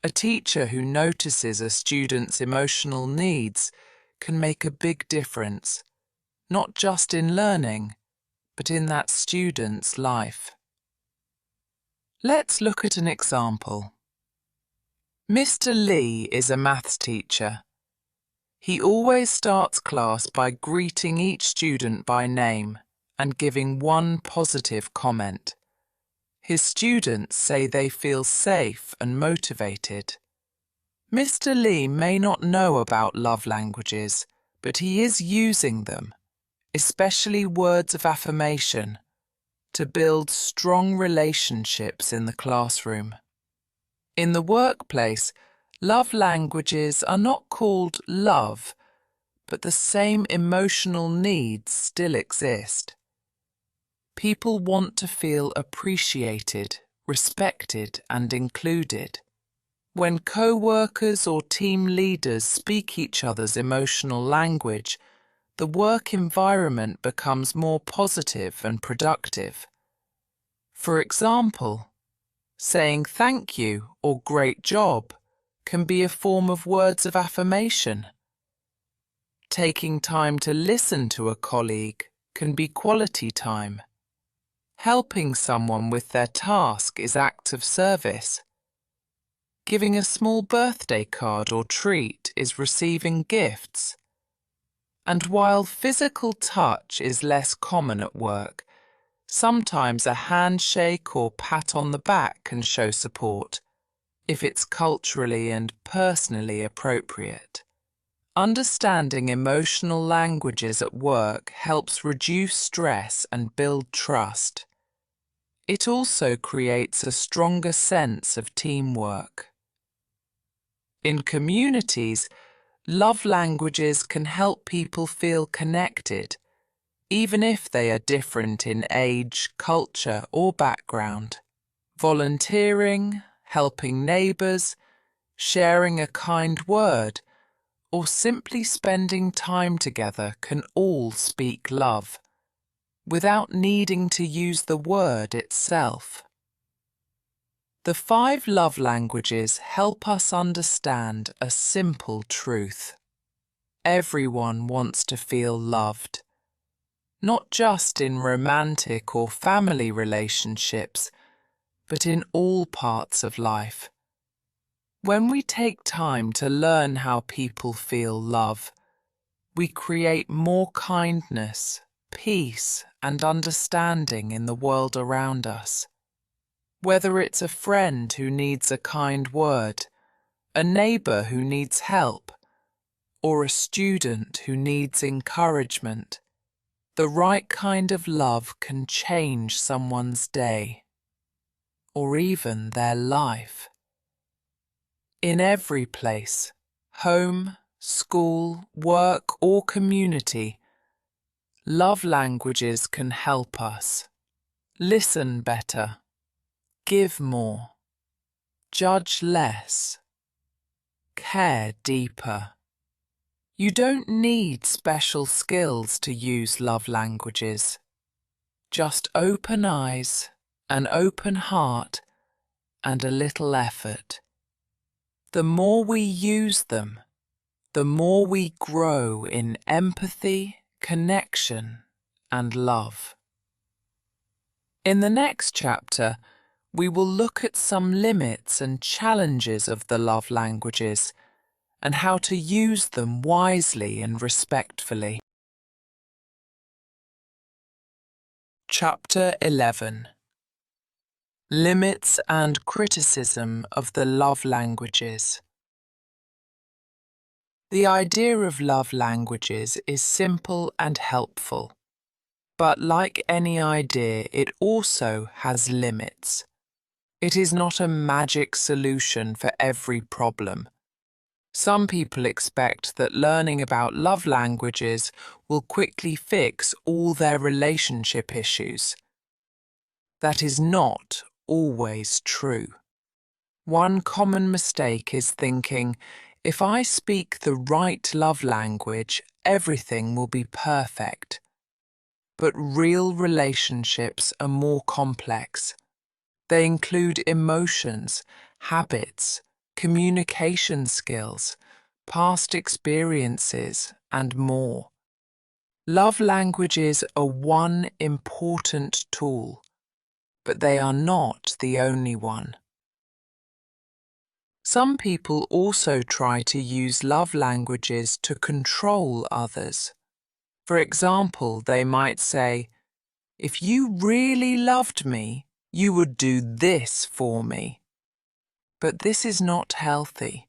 A teacher who notices a student's emotional needs can make a big difference, not just in learning, but in that student's life. Let's look at an example. Mr. Lee is a maths teacher. He always starts class by greeting each student by name and giving one positive comment. His students say they feel safe and motivated. Mr. Lee may not know about love languages, but he is using them, especially words of affirmation, to build strong relationships in the classroom. In the workplace, love languages are not called love, but the same emotional needs still exist. People want to feel appreciated, respected, and included. When co-workers or team leaders speak each other's emotional language, the work environment becomes more positive and productive. For example, saying thank you or great job can be a form of words of affirmation. Taking time to listen to a colleague can be quality time. Helping someone with their task is acts of service. Giving a small birthday card or treat is receiving gifts. And while physical touch is less common at work, sometimes a handshake or pat on the back can show support, if it's culturally and personally appropriate. Understanding emotional languages at work helps reduce stress and build trust. It also creates a stronger sense of teamwork. In communities, love languages can help people feel connected, even if they are different in age, culture, or background. Volunteering, helping neighbours, sharing a kind word, or simply spending time together can all speak love, without needing to use the word itself. The 5 love languages help us understand a simple truth. Everyone wants to feel loved. not just in romantic or family relationships, but in all parts of life. When we take time to learn how people feel love, we create more kindness, peace, and understanding in the world around us. Whether it's a friend who needs a kind word, a neighbour who needs help, or a student who needs encouragement, the right kind of love can change someone's day, or even their life. In every place, home, school, work, or community, love languages can help us listen better, give more, judge less, care deeper. You don't need special skills to use love languages. Just open eyes, an open heart, and a little effort. The more we use them, the more we grow in empathy, connection, and love. In the next chapter, we will look at some limits and challenges of the love languages and how to use them wisely and respectfully. Chapter 11. Limits and criticism of the love languages. The idea of love languages is simple and helpful, but like any idea, it also has limits. It is not a magic solution for every problem. Some people expect that learning about love languages will quickly fix all their relationship issues. That is not always true. One common mistake is thinking, if I speak the right love language, everything will be perfect. But real relationships are more complex. They include emotions, habits, communication skills, past experiences, and more. Love languages are one important tool, but they are not the only one. Some people also try to use love languages to control others. For example, they might say, "If you really loved me, you would do this for me." But this is not healthy.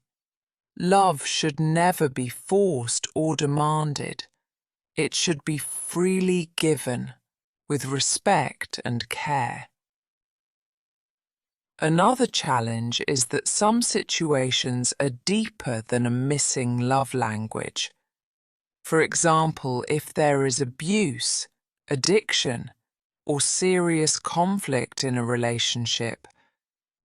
Love should never be forced or demanded. It should be freely given, with respect and care. Another challenge is that some situations are deeper than a missing love language. For example, if there is abuse, addiction, or serious conflict in a relationship,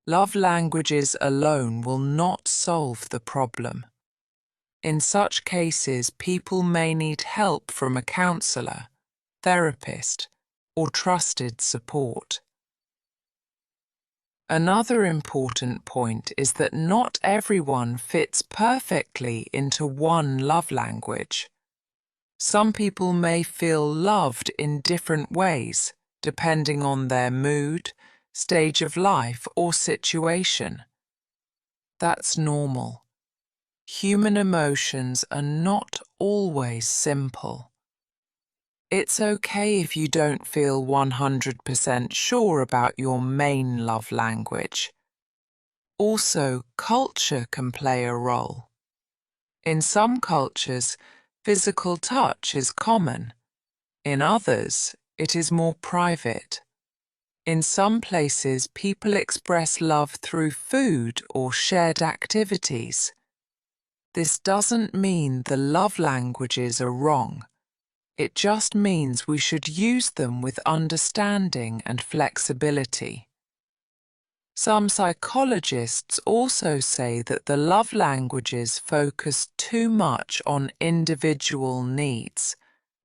love languages alone will not solve the problem. In such cases, people may need help from a counselor, therapist, or trusted support. Another important point is that not everyone fits perfectly into one love language. Some people may feel loved in different ways, depending on their mood, stage of life, or situation. That's normal. Human emotions are not always simple. It's okay if you don't feel 100% sure about your main love language. Also, culture can play a role. In some cultures, physical touch is common. In others, it is more private. In some places, people express love through food or shared activities. This doesn't mean the love languages are wrong. It just means we should use them with understanding and flexibility. Some psychologists also say that the love languages focus too much on individual needs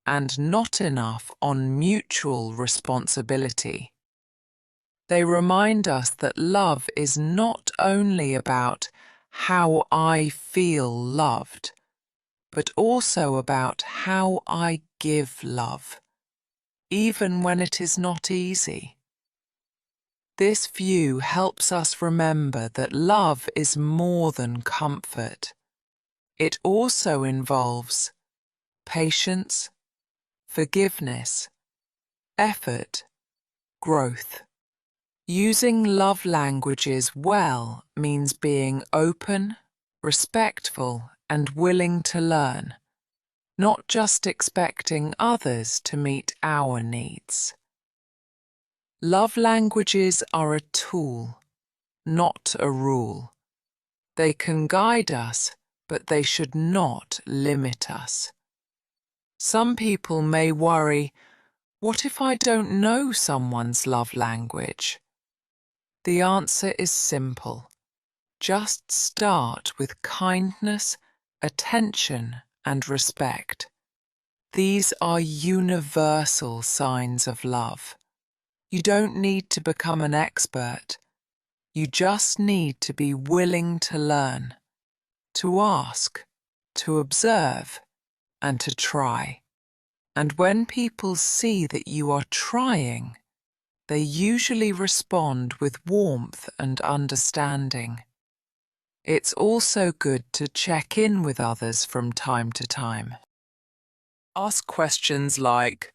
and not enough on mutual responsibility. They remind us that love is not only about how I feel loved, but also about how I give love. even when it is not easy. This view helps us remember that love is more than comfort. It also involves patience, forgiveness, effort, growth. Using love languages well means being open, respectful, and willing to learn, not just expecting others to meet our needs. Love languages are a tool, not a rule. They can guide us, but they should not limit us. Some people may worry, what if I don't know someone's love language? The answer is simple. Just start with kindness, attention, and respect. These are universal signs of love. You don't need to become an expert. You just need to be willing to learn, to ask, to observe, and to try. And when people see that you are trying, they usually respond with warmth and understanding. It's also good to check in with others from time to time. Ask questions like,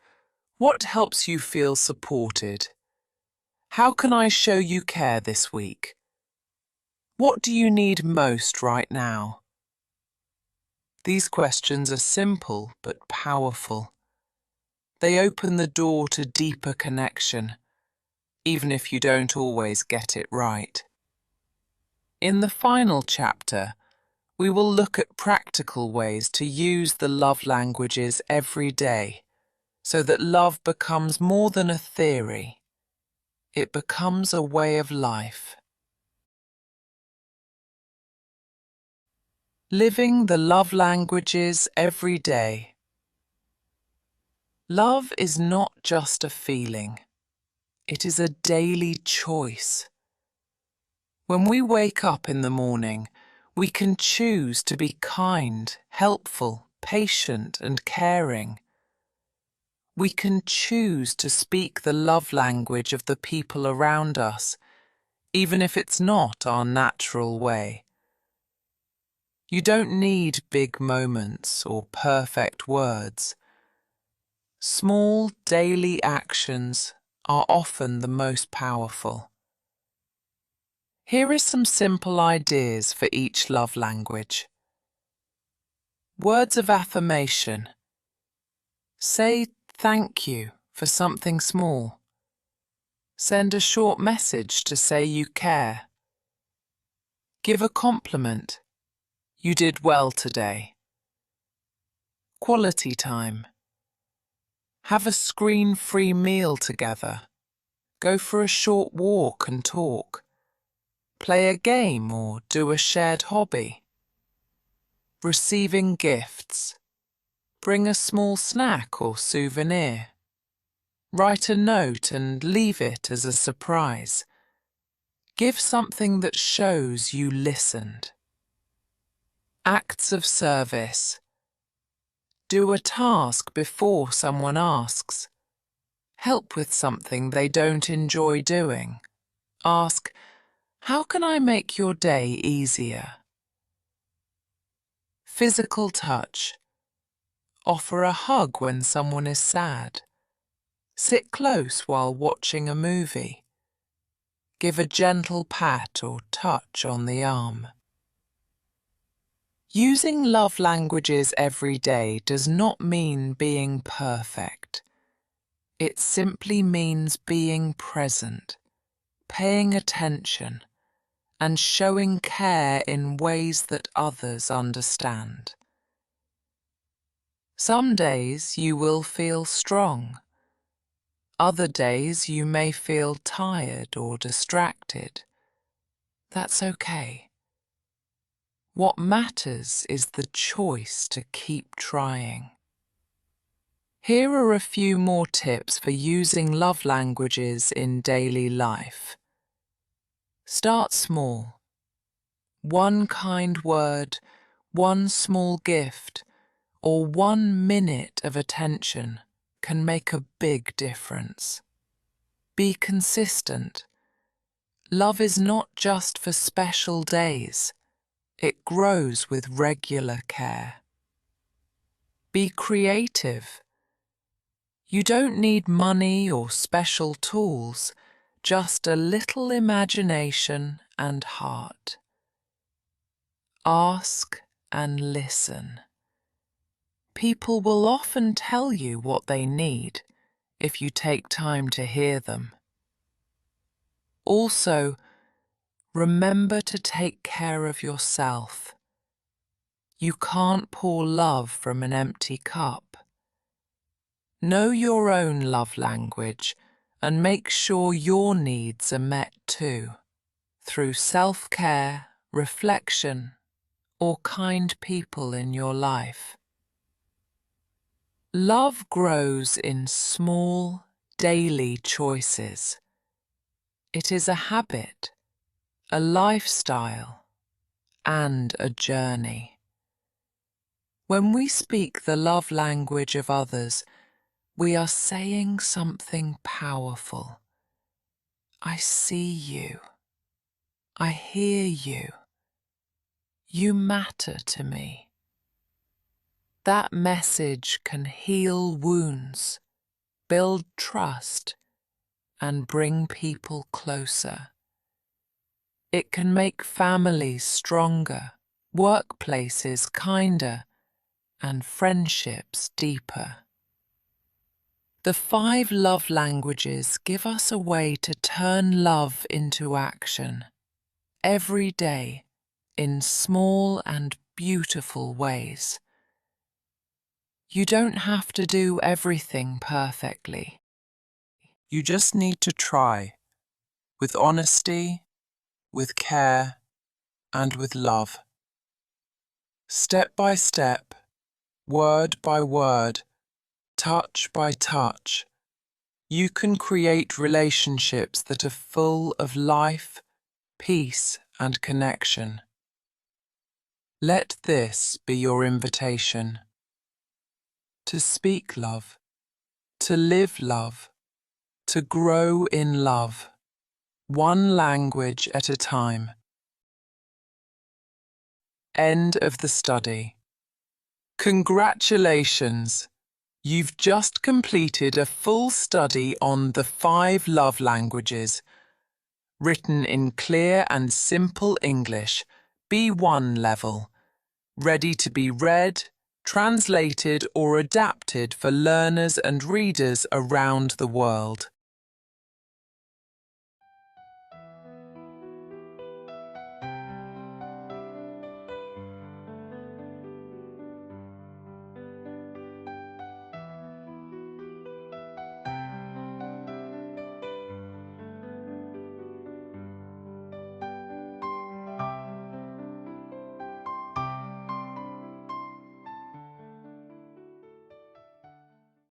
what helps you feel supported? How can I show you care this week? What do you need most right now? These questions are simple but powerful. They open the door to deeper connection, even if you don't always get it right. In the final chapter, we will look at practical ways to use the love languages every day so that love becomes more than a theory. It becomes a way of life. Living the love languages every day. Love is not just a feeling. It is a daily choice. When we wake up in the morning, we can choose to be kind, helpful, patient, and caring. We can choose to speak the love language of the people around us, even if it's not our natural way. You don't need big moments or perfect words. Small daily actions are often the most powerful. Here are some simple ideas for each love language. Words of affirmation. Say thank you for something small. Send a short message to say you care. Give a compliment. You did well today. Quality time. Have a screen-free meal together. Go for a short walk and talk. Play a game or do a shared hobby. Receiving gifts. Bring a small snack or souvenir. Write a note and leave it as a surprise. Give something that shows you listened. Acts of service. Do a task before someone asks. Help with something they don't enjoy doing. Ask, how can I make your day easier? Physical touch. Offer a hug when someone is sad. Sit close while watching a movie. Give a gentle pat or touch on the arm. Using love languages every day does not mean being perfect. It simply means being present, paying attention, and showing care in ways that others understand. Some days you will feel strong. Other days you may feel tired or distracted. That's okay. What matters is the choice to keep trying. Here are a few more tips for using love languages in daily life. Start small. One kind word, one small gift, or 1 minute of attention can make a big difference. Be consistent. Love is not just for special days. It grows with regular care. Be creative. You don't need money or special tools, just a little imagination and heart. Ask and listen. People will often tell you what they need if you take time to hear them. Also, remember to take care of yourself. You can't pour love from an empty cup. Know your own love language and make sure your needs are met too, through self-care, reflection, or kind people in your life. Love grows in small, daily choices. It is a habit, a lifestyle, and a journey. When we speak the love language of others, we are saying something powerful. I see you. I hear you. You matter to me. That message can heal wounds, build trust, and bring people closer. It can make families stronger, workplaces kinder, and friendships deeper. The 5 love languages give us a way to turn love into action, every day, in small and beautiful ways. You don't have to do everything perfectly. You just need to try, with honesty, with care, and with love. Step by step, word by word, touch by touch, you can create relationships that are full of life, peace, and connection. Let this be your invitation to speak love, to live love, to grow in love, one language at a time. End of the study. Congratulations! You've just completed a full study on the 5 love languages, written in clear and simple English, B1 level, ready to be read, translated or adapted for learners and readers around the world.